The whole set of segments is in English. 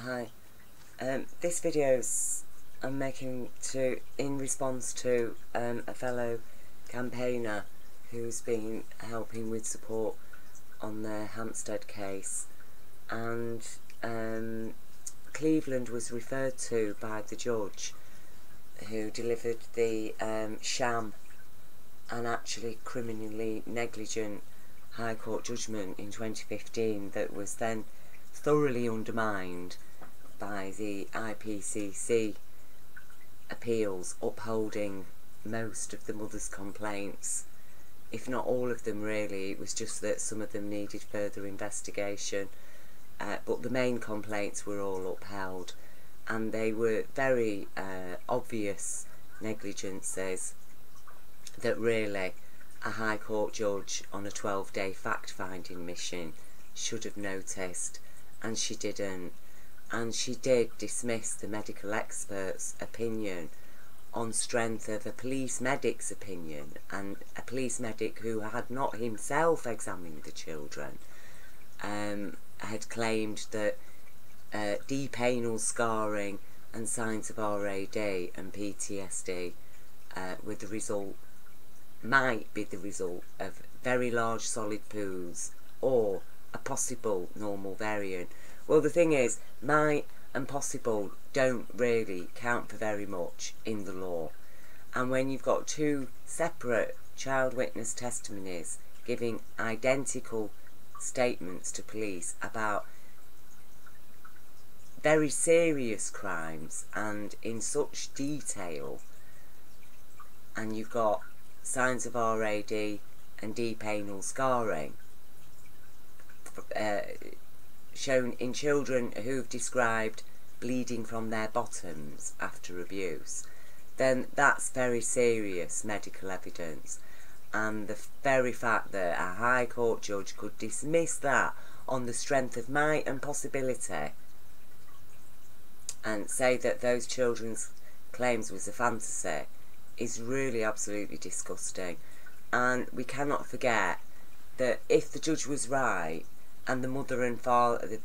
Hi. This video's I'm making in response to a fellow campaigner who's been helping with support on the Hampstead case, and Cleveland was referred to by the judge who delivered the sham and actually criminally negligent High Court judgment in 2015 that was then thoroughly undermined by the IPCC appeals upholding most of the mother's complaints, if not all of them really. It was just that some of them needed further investigation, but the main complaints were all upheld, and they were very obvious negligences that really a High Court judge on a 12-day fact-finding mission should have noticed, and she didn't. And she did dismiss the medical expert's opinion on strength of a police medic's opinion, and a police medic who had not himself examined the children had claimed that deep anal scarring and signs of RAD and PTSD might be the result of very large solid poos or a possible normal variant. Well, the thing is, might and possible don't really count for very much in the law. And when you've got two separate child witness testimonies giving identical statements to police about very serious crimes and in such detail, and you've got signs of RAD and deep anal scarring shown in children who've described bleeding from their bottoms after abuse, then that's very serious medical evidence. And the very fact that a High Court judge could dismiss that on the strength of might and possibility and say that those children's claims was a fantasy is really absolutely disgusting. And we cannot forget that if the judge was right, and the mother and father,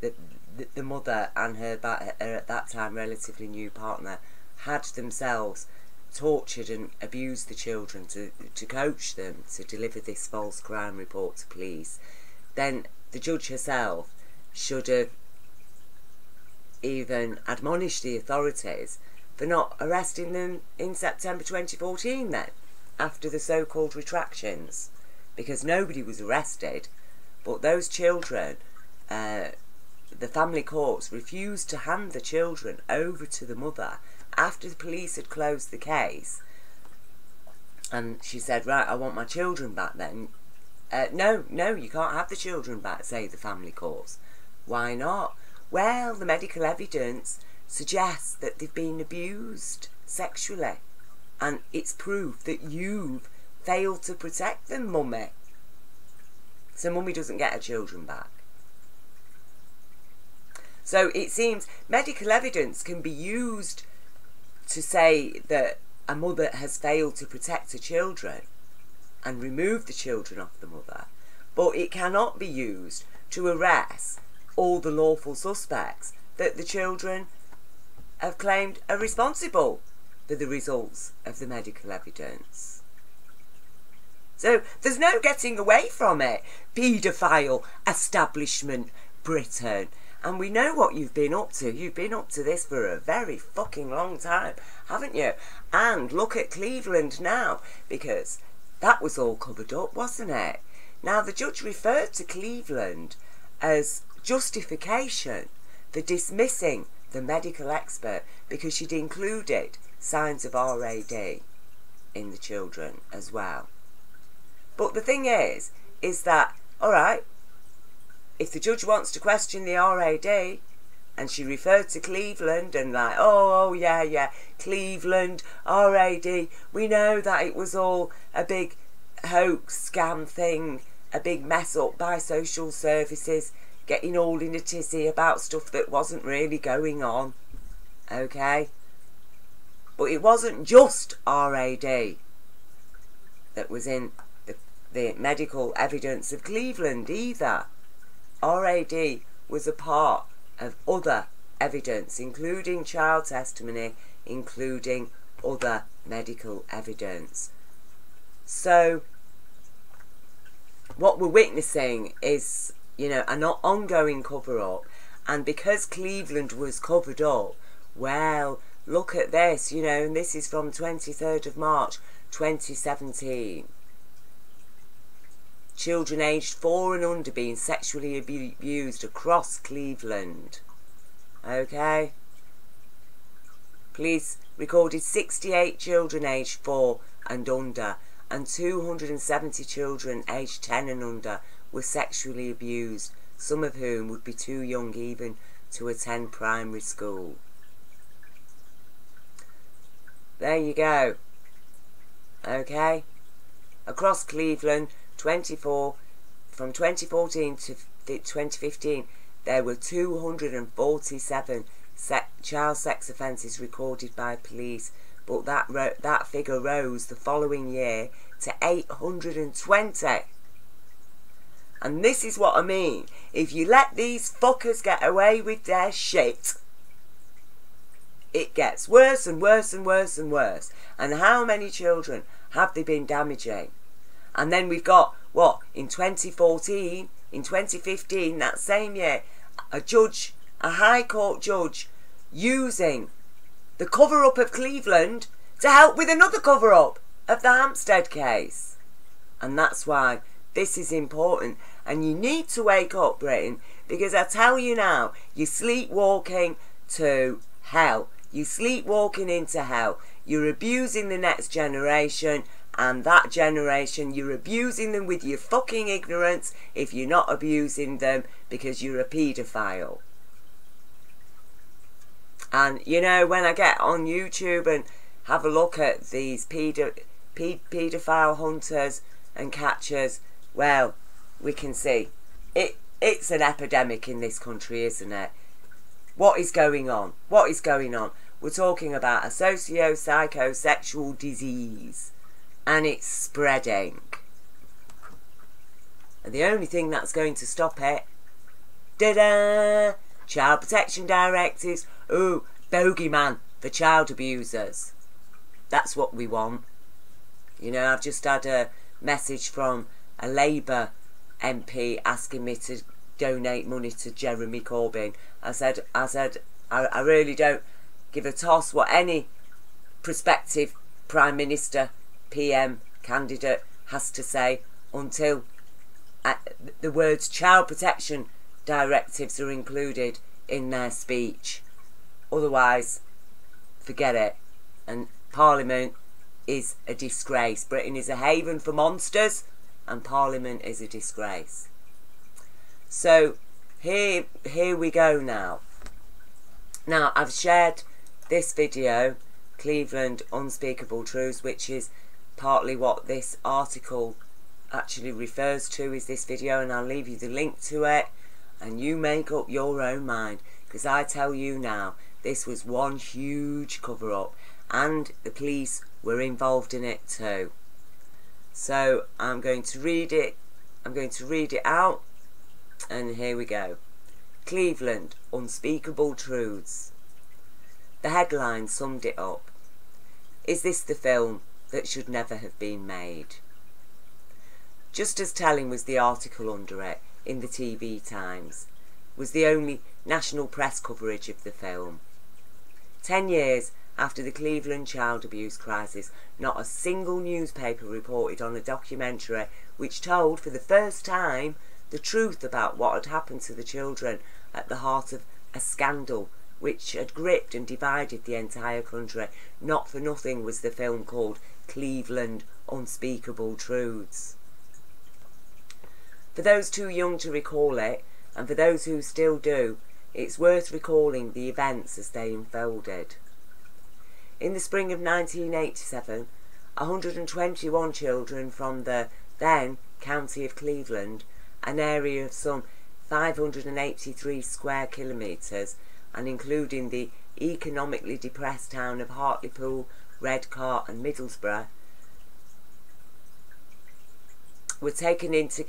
the mother and her at that time relatively new partner had themselves tortured and abused the children to coach them to deliver this false crime report to police, then the judge herself should have even admonished the authorities for not arresting them in September 2014 then, after the so-called retractions, because nobody was arrested. But those children, the family courts refused to hand the children over to the mother after the police had closed the case. And she said, right, I want my children back then. No, you can't have the children back, say the family courts. Why not? Well, the medical evidence suggests that they've been abused sexually. And it's proof that you've failed to protect them, mummy. So mummy doesn't get her children back. So it seems medical evidence can be used to say that a mother has failed to protect her children and remove the children off the mother, but it cannot be used to arrest all the lawful suspects that the children have claimed are responsible for the results of the medical evidence. So there's no getting away from it, paedophile establishment Britain. And we know what you've been up to. You've been up to this for a very fucking long time, haven't you? And look at Cleveland now, because that was all covered up, wasn't it? Now, the judge referred to Cleveland as justification for dismissing the medical expert because she'd included signs of RAD in the children as well. But the thing is that, alright, if the judge wants to question the RAD, and she referred to Cleveland and like, oh yeah, Cleveland, RAD, we know that it was all a big hoax, scam thing, a big mess up by social services, getting all in a tizzy about stuff that wasn't really going on, okay? But it wasn't just RAD that was in the medical evidence of Cleveland either. RAD was a part of other evidence, including child testimony, including other medical evidence. So what we're witnessing is, you know, an ongoing cover-up. And because Cleveland was covered up, well, look at this, you know, and this is from 23rd of March 2017. Children aged 4 and under being sexually abused across Cleveland. Okay? Police recorded 68 children aged 4 and under, and 270 children aged 10 and under were sexually abused, some of whom would be too young even to attend primary school. There you go. Okay? Across Cleveland, from 2014 to 2015, there were 247 child sex offences recorded by police, but that figure rose the following year to 820. And this is what I mean. If you let these fuckers get away with their shit, it gets worse and worse and worse and worse. And how many children have they been damaging? And then we've got, what, in 2014, in 2015, that same year, a High Court judge, using the cover-up of Cleveland to help with another cover-up of the Hampstead case. And that's why this is important. And you need to wake up, Britain, because I tell you now, you're sleepwalking to hell. You're sleepwalking into hell. You're abusing the next generation, and that generation, you're abusing them with your fucking ignorance if you're not abusing them because you're a paedophile. And, you know, when I get on YouTube and have a look at these paedophile hunters and catchers, well, we can see it's an epidemic in this country, isn't it? What is going on? What is going on? We're talking about a socio-psychosexual disease, and it's spreading. And the only thing that's going to stop it, da-da, child protection directives. Ooh, bogeyman for child abusers. That's what we want. You know, I've just had a message from a Labour MP asking me to donate money to Jeremy Corbyn. I said, I really don't give a toss what any prospective Prime Minister, PM candidate has to say until the words child protection directives are included in their speech. Otherwise, forget it. And Parliament is a disgrace. Britain is a haven for monsters, and Parliament is a disgrace. So here we go now. Now, I've shared this video, Cleveland Unspeakable Truths, which is partly what this article actually refers to, is this video, and I'll leave you the link to it, and you make up your own mind, because I tell you now, this was one huge cover-up, and the police were involved in it too. So I'm going to read it out, and here we go. Cleveland Unspeakable Truths. The headline summed it up. Is this the film that should never have been made? Just as telling was the article under it in the TV Times, was the only national press coverage of the film. 10 years after the Cleveland child abuse crisis, not a single newspaper reported on a documentary which told for the first time the truth about what had happened to the children at the heart of a scandal which had gripped and divided the entire country. Not for nothing was the film called Cleveland Unspeakable Truths. For those too young to recall it, and for those who still do, it's worth recalling the events as they unfolded. In the spring of 1987, 121 children from the then county of Cleveland, an area of some 583 square kilometres, and including the economically depressed town of Hartlepool, Redcar and Middlesbrough, were taken into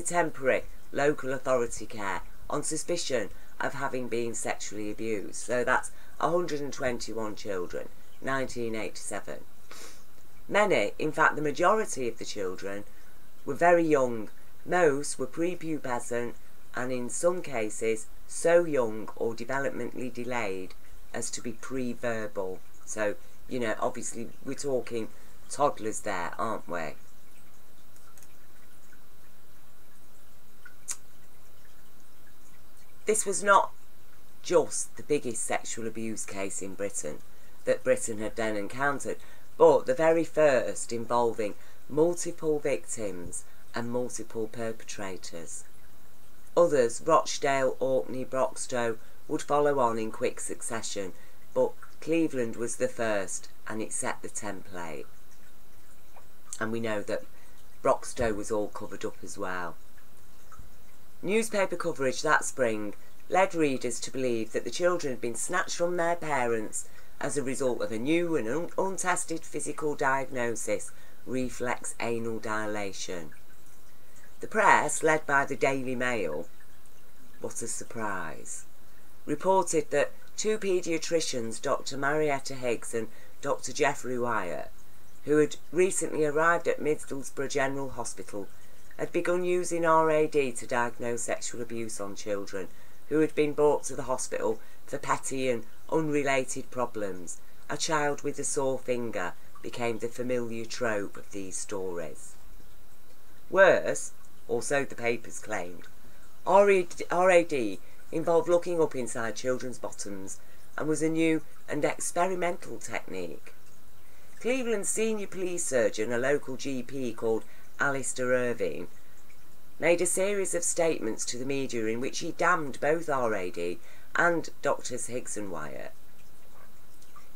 temporary local authority care on suspicion of having been sexually abused. So that's 121 children, 1987. Many, in fact the majority of the children, were very young. Most were prepubescent and in some cases so young or developmentally delayed as to be pre-verbal. So, you know, obviously we're talking toddlers there, aren't we? This was not just the biggest sexual abuse case in Britain that Britain had then encountered, but the very first involving multiple victims and multiple perpetrators. Others, Rochdale, Orkney, Broxtowe, would follow on in quick succession, but Cleveland was the first, and it set the template. And we know that Broxtowe was all covered up as well. Newspaper coverage that spring led readers to believe that the children had been snatched from their parents as a result of a new and untested physical diagnosis, reflex anal dilation. The press, led by the Daily Mail, what a surprise, reported that two paediatricians, Dr. Marietta Higgs and Dr. Geoffrey Wyatt, who had recently arrived at Middlesbrough General Hospital, had begun using RAD to diagnose sexual abuse on children who had been brought to the hospital for petty and unrelated problems. A child with a sore finger became the familiar trope of these stories. Worse, or so the papers claimed, RAD involved looking up inside children's bottoms and was a new and experimental technique. Cleveland's senior police surgeon, a local GP called Alistair Irvine, made a series of statements to the media in which he damned both RAD and Drs. Higgs and Wyatt.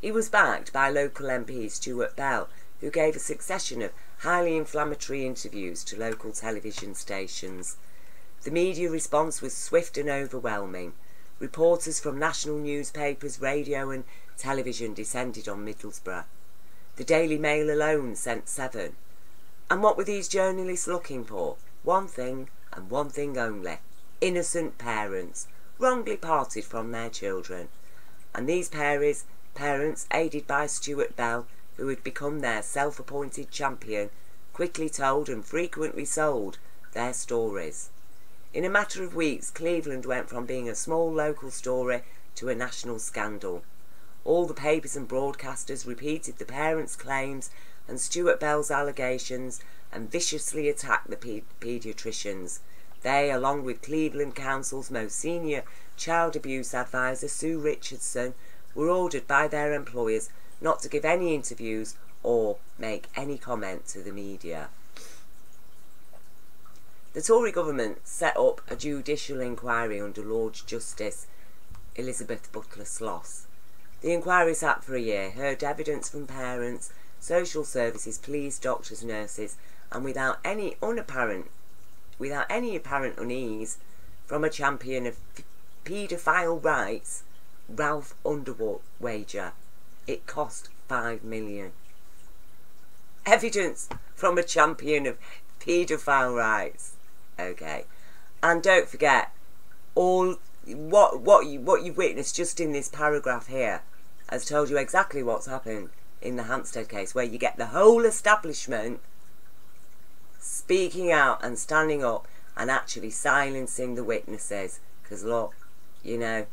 He was backed by local MP Stuart Bell, who gave a succession of highly inflammatory interviews to local television stations. The media response was swift and overwhelming. Reporters from national newspapers, radio and television descended on Middlesbrough. The Daily Mail alone sent 7. And what were these journalists looking for? One thing, and one thing only. Innocent parents, wrongly parted from their children. And these parents, aided by Stuart Bell, who had become their self-appointed champion, quickly told and frequently sold their stories. In a matter of weeks, Cleveland went from being a small local story to a national scandal. All the papers and broadcasters repeated the parents' claims and Stuart Bell's allegations and viciously attacked the paediatricians. They, along with Cleveland Council's most senior child abuse advisor, Sue Richardson, were ordered by their employers not to give any interviews or make any comment to the media. The Tory government set up a judicial inquiry under Lord Justice Elizabeth Butler Sloss. The inquiry sat for a year, heard evidence from parents, social services, police, doctors, nurses, and without any apparent unease from a champion of paedophile rights, Ralph Underwager. It cost $5 million. Evidence from a champion of paedophile rights. Okay, and don't forget, all what you've witnessed just in this paragraph here has told you exactly what's happened in the Hampstead case, where you get the whole establishment speaking out and standing up and actually silencing the witnesses. Because look, you know,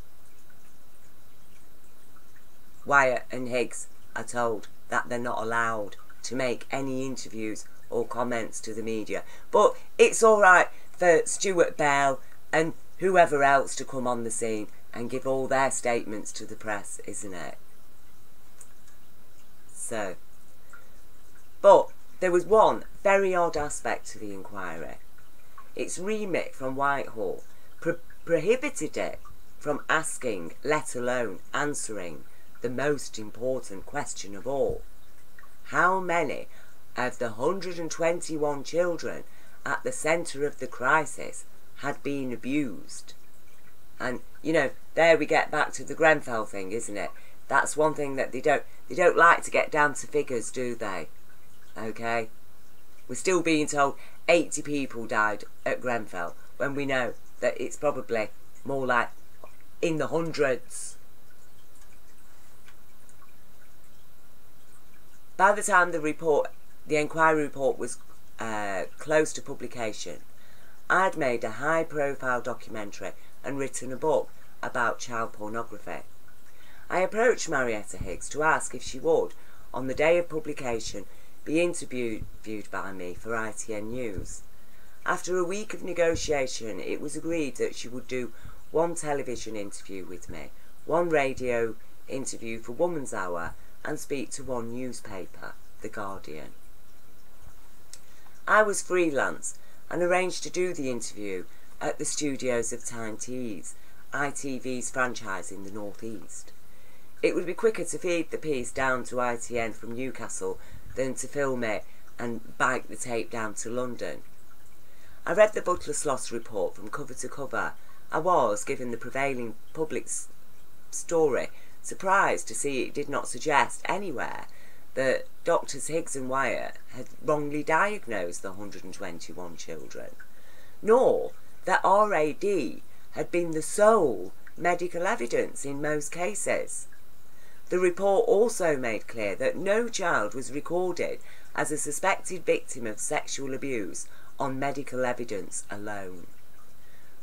Wyatt and Higgs are told that they're not allowed to make any interviews or comments to the media. But it's alright for Stuart Bell and whoever else to come on the scene and give all their statements to the press, isn't it? So, but there was one very odd aspect to the inquiry. Its remit from Whitehall prohibited it from asking, let alone answering, the most important question of all. How many of the 121 children at the centre of the crisis had been abused? And, you know, there we get back to the Grenfell thing, isn't it? That's one thing that they don't like to get down to figures, do they? Okay? We're still being told 80 people died at Grenfell, when we know that it's probably more like in the hundreds. By the time the inquiry report was close to publication, I'd made a high-profile documentary and written a book about child pornography. I approached Marietta Higgs to ask if she would, on the day of publication, be interviewed by me for ITN News. After a week of negotiation, it was agreed that she would do one television interview with me, one radio interview for Woman's Hour, and speak to one newspaper, The Guardian. I was freelance and arranged to do the interview at the studios of Tyne Tees, ITV's franchise in the North East. It would be quicker to feed the piece down to ITN from Newcastle than to film it and bike the tape down to London. I read the Butler Sloss report from cover to cover. I was, given the prevailing public story, surprised to see it did not suggest anywhere that Doctors Higgs and Wyatt had wrongly diagnosed the 121 children, nor that RAD had been the sole medical evidence in most cases. The report also made clear that no child was recorded as a suspected victim of sexual abuse on medical evidence alone.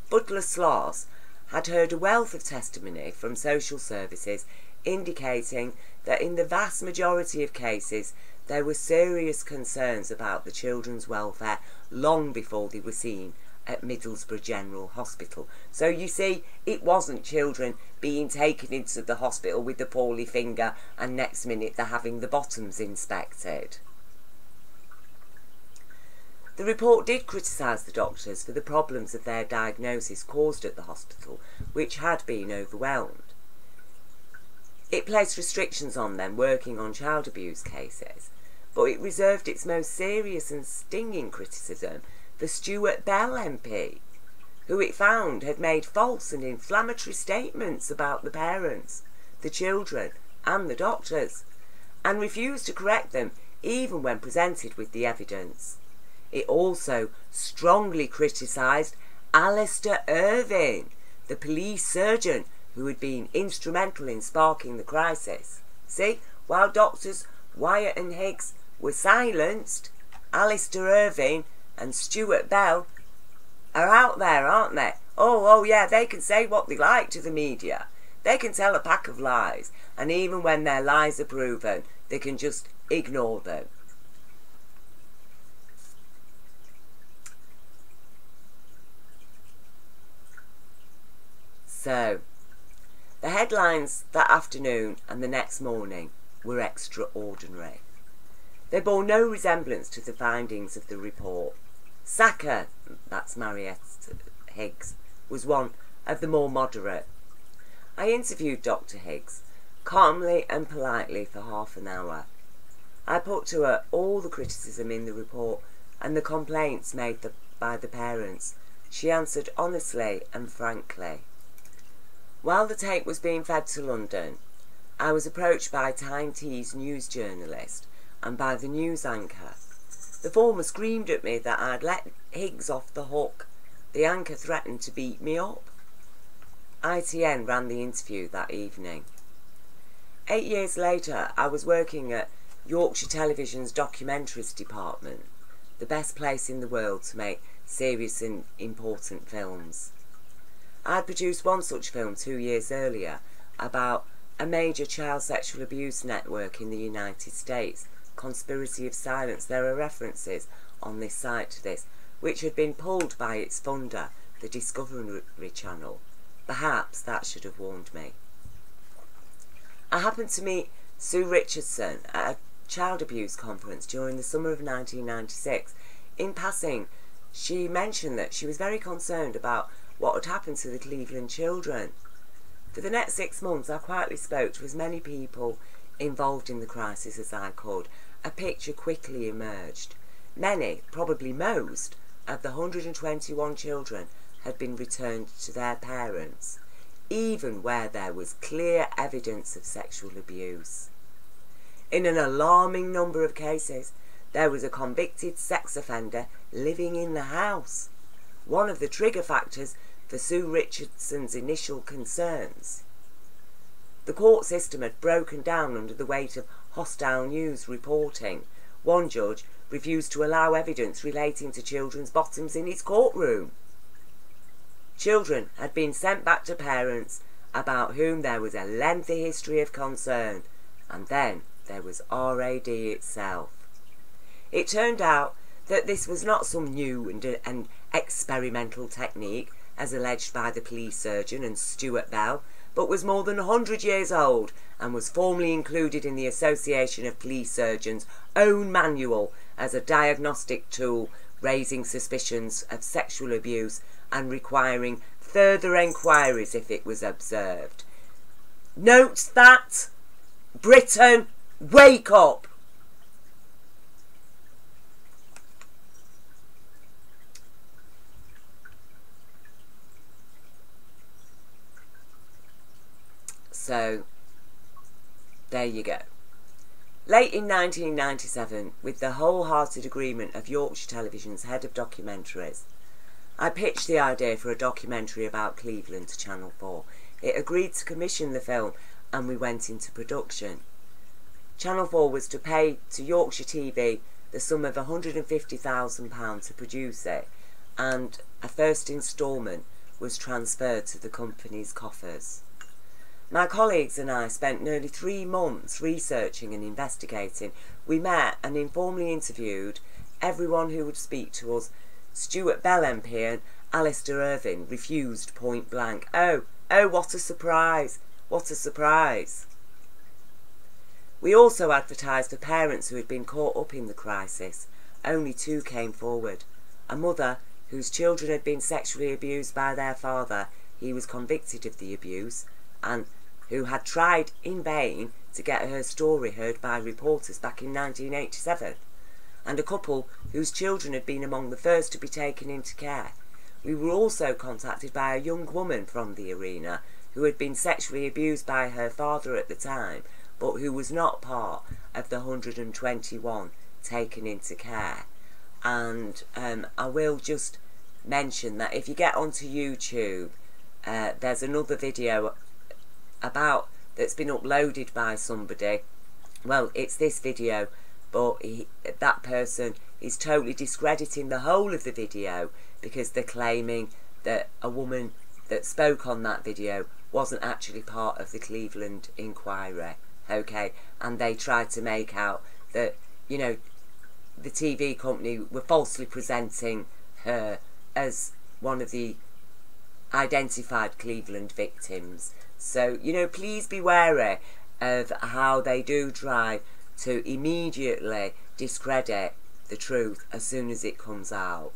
Butler Sloss had heard a wealth of testimony from social services indicating that in the vast majority of cases there were serious concerns about the children's welfare long before they were seen at Middlesbrough General Hospital. So you see, it wasn't children being taken into the hospital with the poorly finger and next minute they're having the bottoms inspected. The report did criticise the doctors for the problems of their diagnosis caused at the hospital, which had been overwhelmed. It placed restrictions on them working on child abuse cases, but it reserved its most serious and stinging criticism for Stuart Bell MP, who it found had made false and inflammatory statements about the parents, the children and the doctors, and refused to correct them even when presented with the evidence. It also strongly criticised Alistair Irvine, the police surgeon who had been instrumental in sparking the crisis. See, while Doctors Wyatt and Higgs were silenced, Alistair Irvine and Stuart Bell are out there, aren't they? Oh yeah, they can say what they like to the media. They can tell a pack of lies, and even when their lies are proven, they can just ignore them. So, the headlines that afternoon and the next morning were extraordinary. They bore no resemblance to the findings of the report. Saka, that's Marietta Higgs, was one of the more moderate. I interviewed Dr. Higgs, calmly and politely for half an hour. I put to her all the criticism in the report and the complaints made by the parents. She answered honestly and frankly. While the tape was being fed to London, I was approached by Tyne Tees news journalist and by the news anchor. The former screamed at me that I'd let Higgs off the hook. The anchor threatened to beat me up. ITN ran the interview that evening. 8 years later, I was working at Yorkshire Television's documentaries department, the best place in the world to make serious and important films. I'd produced one such film 2 years earlier about a major child sexual abuse network in the United States, Conspiracy of Silence. There are references on this site to this, which had been pulled by its funder, the Discovery Channel. Perhaps that should have warned me. I happened to meet Sue Richardson at a child abuse conference during the summer of 1996. In passing, she mentioned that she was very concerned about what had happened to the Cleveland children. For the next 6 months, I quietly spoke to as many people involved in the crisis as I could. A picture quickly emerged. Many, probably most, of the 121 children had been returned to their parents, even where there was clear evidence of sexual abuse. In an alarming number of cases, there was a convicted sex offender living in the house. One of the trigger factors for Sue Richardson's initial concerns. The court system had broken down under the weight of hostile news reporting. One judge refused to allow evidence relating to children's bottoms in his courtroom. Children had been sent back to parents about whom there was a lengthy history of concern, and then there was RAD itself. It turned out that this was not some new and experimental technique, as alleged by the police surgeon and Stuart Bell, but was more than 100 years old and was formally included in the Association of Police Surgeons' own manual as a diagnostic tool, raising suspicions of sexual abuse and requiring further enquiries if it was observed. Note that, Britain, wake up! So, there you go. Late in 1997, with the wholehearted agreement of Yorkshire Television's head of documentaries, I pitched the idea for a documentary about Cleveland to Channel 4. It agreed to commission the film and we went into production. Channel 4 was to pay to Yorkshire TV the sum of £150,000 to produce it, and a first instalment was transferred to the company's coffers. My colleagues and I spent nearly 3 months researching and investigating. We met and informally interviewed everyone who would speak to us. Stuart Bell MP and Alistair Irvine refused point blank. Oh, what a surprise! What a surprise! We also advertised for parents who had been caught up in the crisis. Only 2 came forward. A mother whose children had been sexually abused by their father. He was convicted of the abuse, and who had tried in vain to get her story heard by reporters back in 1987, and a couple whose children had been among the first to be taken into care. We were also contacted by a young woman from the arena who had been sexually abused by her father at the time, but who was not part of the 121 taken into care. And I will just mention that if you get onto YouTube, there's another video that's been uploaded by somebody. Well, it's this video, but that person is totally discrediting the whole of the video because they're claiming that a woman that spoke on that video wasn't actually part of the Cleveland inquiry, okay? And they tried to make out that, you know, the TV company were falsely presenting her as one of the identified Cleveland victims. So, you know, please be wary of how they do try to immediately discredit the truth as soon as it comes out.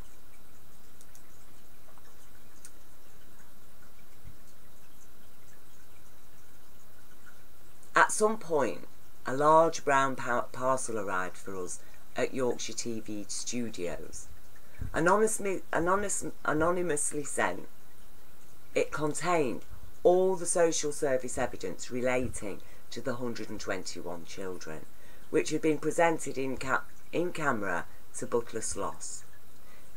At some point, a large brown parcel arrived for us at Yorkshire TV studios. Anonymously sent, it contained all the social service evidence relating to the 121 children, which had been presented in camera to Butler Sloss.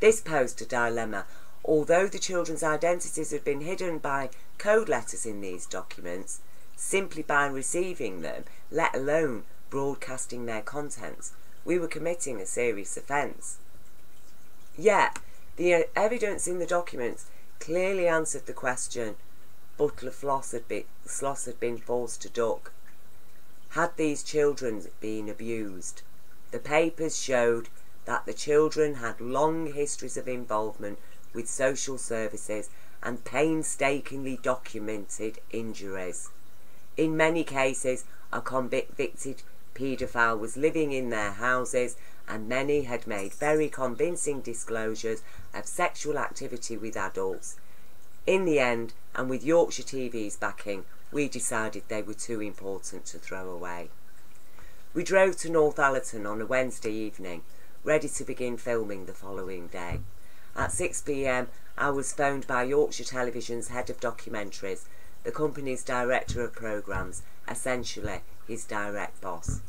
This posed a dilemma. Although the children's identities had been hidden by code letters in these documents, simply by receiving them, let alone broadcasting their contents, we were committing a serious offence. Yet, the evidence in the documents clearly answered the question Butler Sloss had been forced to duck. Had these children been abused? The papers showed that the children had long histories of involvement with social services and painstakingly documented injuries. In many cases, a convicted paedophile was living in their houses, and many had made very convincing disclosures of sexual activity with adults. In the end, and with Yorkshire TV's backing, we decided they were too important to throw away. We drove to Northallerton on a Wednesday evening, ready to begin filming the following day. At 6 p.m, I was phoned by Yorkshire Television's head of documentaries, the company's director of programmes, essentially his direct boss.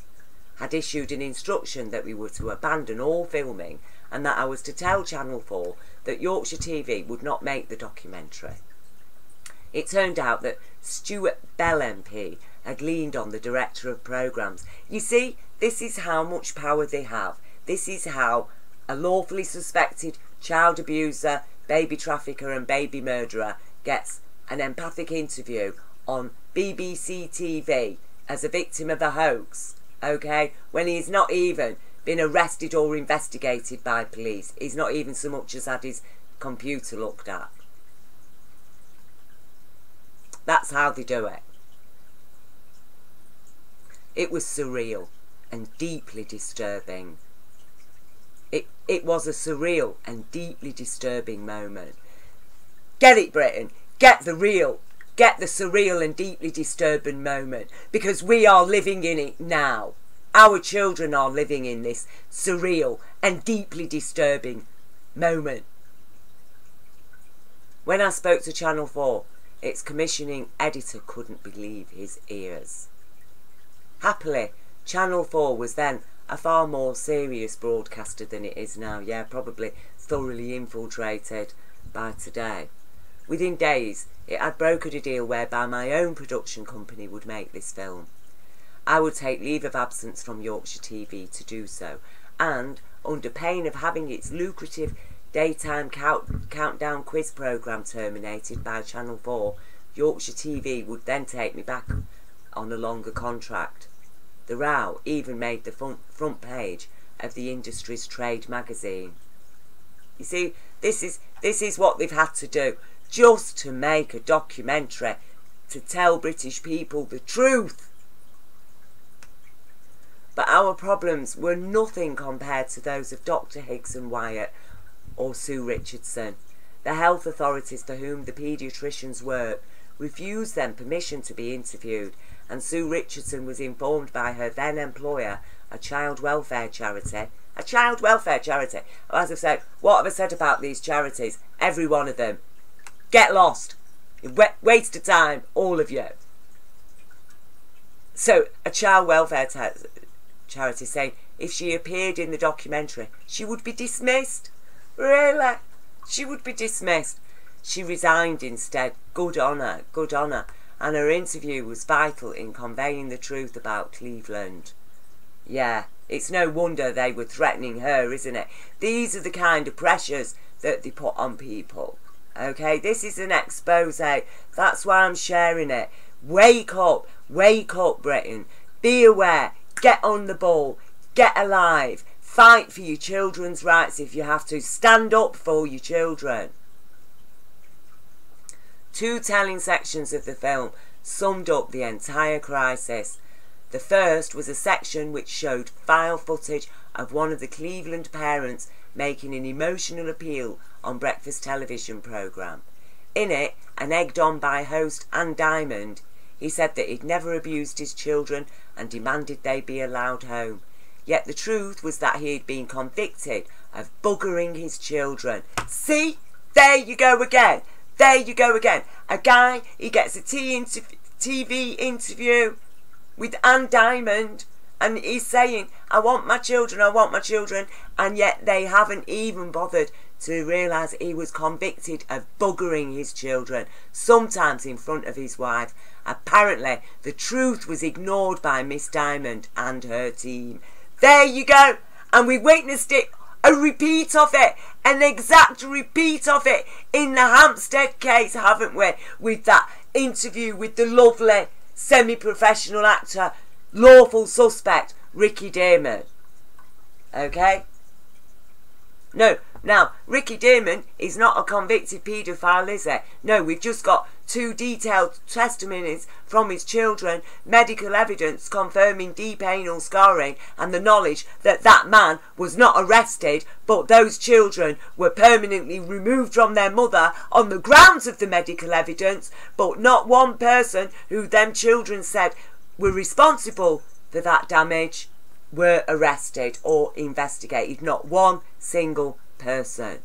Had issued an instruction that we were to abandon all filming and that I was to tell Channel 4 that Yorkshire TV would not make the documentary. It turned out that Stuart Bell MP had leaned on the director of programmes. You see, this is how much power they have. This is how a lawfully suspected child abuser, baby trafficker and baby murderer gets an empathic interview on BBC TV as a victim of a hoax, okay, when he's not even been arrested or investigated by police. He's not even so much as had his computer looked at. That's how they do it. It was surreal and deeply disturbing. It was a surreal and deeply disturbing moment. Get it, Britain. Get the real. Get the surreal and deeply disturbing moment. Because we are living in it now. Our children are living in this surreal and deeply disturbing moment. When I spoke to Channel 4, its commissioning editor couldn't believe his ears. Happily, Channel 4 was then a far more serious broadcaster than it is now. Yeah, probably thoroughly infiltrated by today. Within days, it had brokered a deal whereby my own production company would make this film. I would take leave of absence from Yorkshire TV to do so, and, under pain of having its lucrative daytime countdown quiz programme terminated by Channel 4, Yorkshire TV would then take me back on a longer contract. The row even made the front page of the industry's trade magazine. You see, this is what they've had to do, just to make a documentary to tell British people the truth. But our problems were nothing compared to those of Dr. Higgs and Wyatt or Sue Richardson. The health authorities for whom the paediatricians work refused them permission to be interviewed, and Sue Richardson was informed by her then employer, a child welfare charity. A child welfare charity. As I've said, what have I said about these charities? Every one of them. Get lost. Waste of time, all of you. So, a child welfare charity saying if she appeared in the documentary, she would be dismissed. Really? She would be dismissed. She resigned instead. Good on her, good on her. And her interview was vital in conveying the truth about Cleveland. Yeah, it's no wonder they were threatening her, isn't it? These are the kind of pressures that they put on people. Okay, this is an expose. That's why I'm sharing it. Wake up, Britain. Be aware, get on the ball, get alive, fight for your children's rights if you have to. Stand up for your children. Two telling sections of the film summed up the entire crisis. The first was a section which showed file footage of one of the Cleveland parents making an emotional appeal on breakfast television programme. In it, and egged on by host Ann Diamond, he said that he'd never abused his children and demanded they be allowed home. Yet the truth was that he had been convicted of buggering his children. See? There you go again. There you go again. A guy, he gets a TV interview with Ann Diamond, and he's saying, I want my children, and yet they haven't even bothered to realise he was convicted of buggering his children, sometimes in front of his wife. Apparently, the truth was ignored by Miss Diamond and her team. There you go, and we witnessed it. A repeat of it, an exact repeat of it in the Hampstead case, haven't we? With that interview with the lovely semi-professional actor, lawful suspect, Ricky Damon. Okay? No, now, Ricky Damon is not a convicted paedophile, is it? No, we've just got two detailed testimonies from his children, medical evidence confirming deep anal scarring, and the knowledge that that man was not arrested, but those children were permanently removed from their mother on the grounds of the medical evidence, but not one person who them children said were responsible for that damage were arrested or investigated. Not one single person.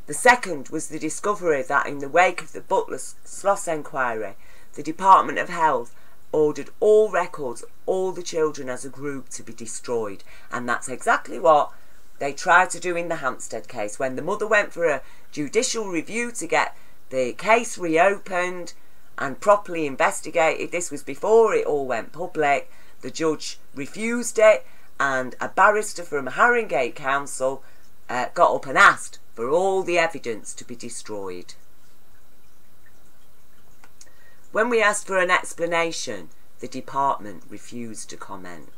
The second was the discovery that in the wake of the Butler Sloss inquiry, the Department of Health ordered all records, all the children as a group to be destroyed. And that's exactly what they tried to do in the Hampstead case. When the mother went for a judicial review to get the case reopened and properly investigated, this was before it all went public, the judge refused it, and a barrister from Haringey Council got up and asked for all the evidence to be destroyed. When we asked for an explanation, the department refused to comment.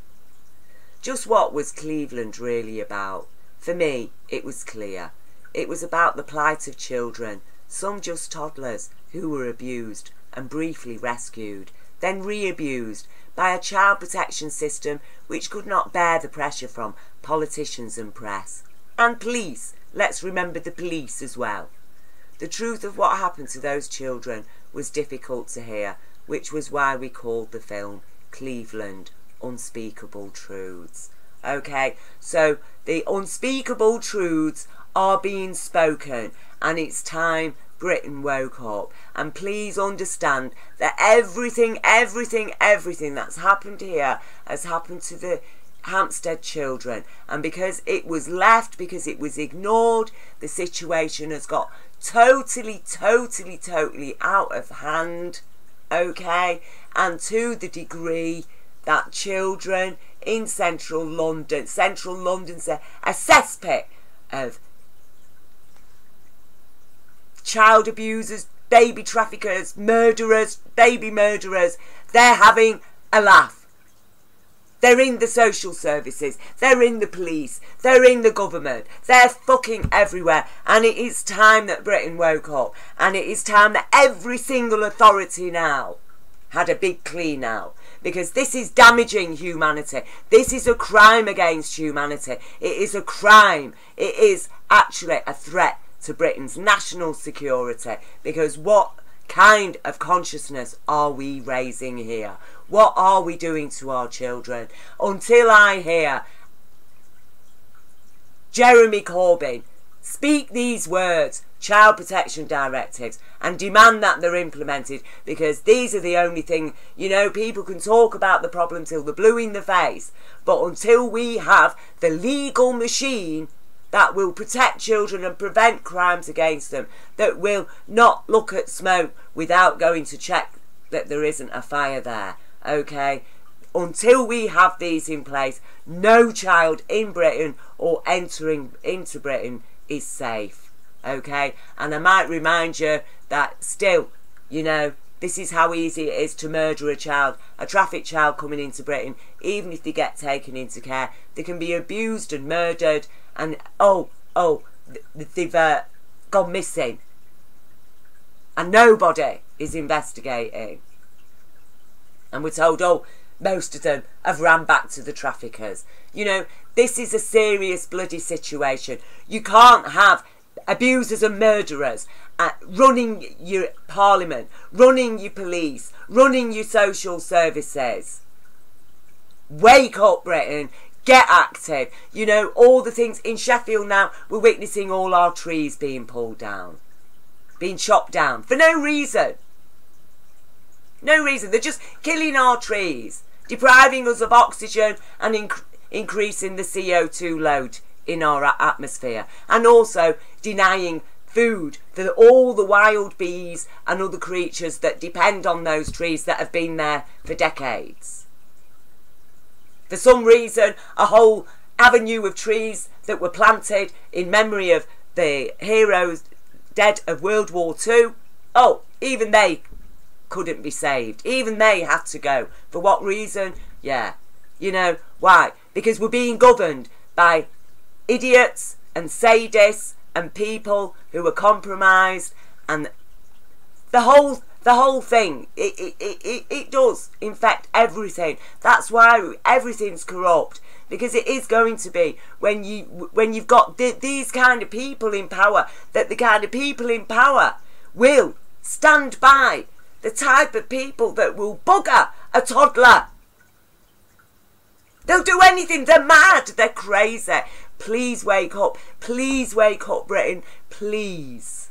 Just what was Cleveland really about? For me, it was clear. It was about the plight of children, some just toddlers, who were abused and briefly rescued, then re-abused by a child protection system which could not bear the pressure from politicians and press. And police, let's remember the police as well. The truth of what happened to those children was difficult to hear, which was why we called the film Cleveland, Unspeakable Truths. Okay, so the unspeakable truths are being spoken, and it's time Britain woke up. And please understand that everything that's happened here has happened to the Hampstead children, and because it was left, because it was ignored, the situation has got totally out of hand. Okay, and to the degree that children in central London's a cesspit of child abusers, baby traffickers, murderers, baby murderers. They're having a laugh. They're in the social services, they're in the police, they're in the government, they're fucking everywhere. And it is time that Britain woke up, and it is time that every single authority now had a big clean out, because this is damaging humanity. This is a crime against humanity. It is a crime. It is actually a threat to Britain's national security, because what kind of consciousness are we raising here? What are we doing to our children? Until I hear Jeremy Corbyn speak these words, child protection directives, and demand that they're implemented, because these are the only thing, you know, people can talk about the problem till they're blue in the face, but until we have the legal machine that will protect children and prevent crimes against them, that will not look at smoke without going to check that there isn't a fire there, okay? Until we have these in place, no child in Britain or entering into Britain is safe, okay? And I might remind you that still, you know, this is how easy it is to murder a child, a trafficked child coming into Britain. Even if they get taken into care, they can be abused and murdered, and they've gone missing, and nobody is investigating. And we're told, oh, most of them have ran back to the traffickers. You know, this is a serious bloody situation. You can't have abusers and murderers running your parliament, running your police, running your social services. Wake up, Britain. Get active. You know, all the things in Sheffield now, we're witnessing all our trees being pulled down, being chopped down for no reason. No reason. They're just killing our trees, depriving us of oxygen and increasing the CO2 load in our atmosphere, and also denying food for all the wild bees and other creatures that depend on those trees that have been there for decades. For some reason, a whole avenue of trees that were planted in memory of the heroes dead of World War II, oh, even they couldn't be saved. Even they had to go. For what reason? Yeah. You know, why? Because we're being governed by idiots and sadists and people who are compromised, and the whole thing, it does infect everything. That's why everything's corrupt, because it is going to be when you've got these kind of people in power, that the kind of people in power will stand by the type of people that will bugger a toddler. They'll do anything. They're mad. They're crazy. Please wake up. Please wake up, Britain. Please.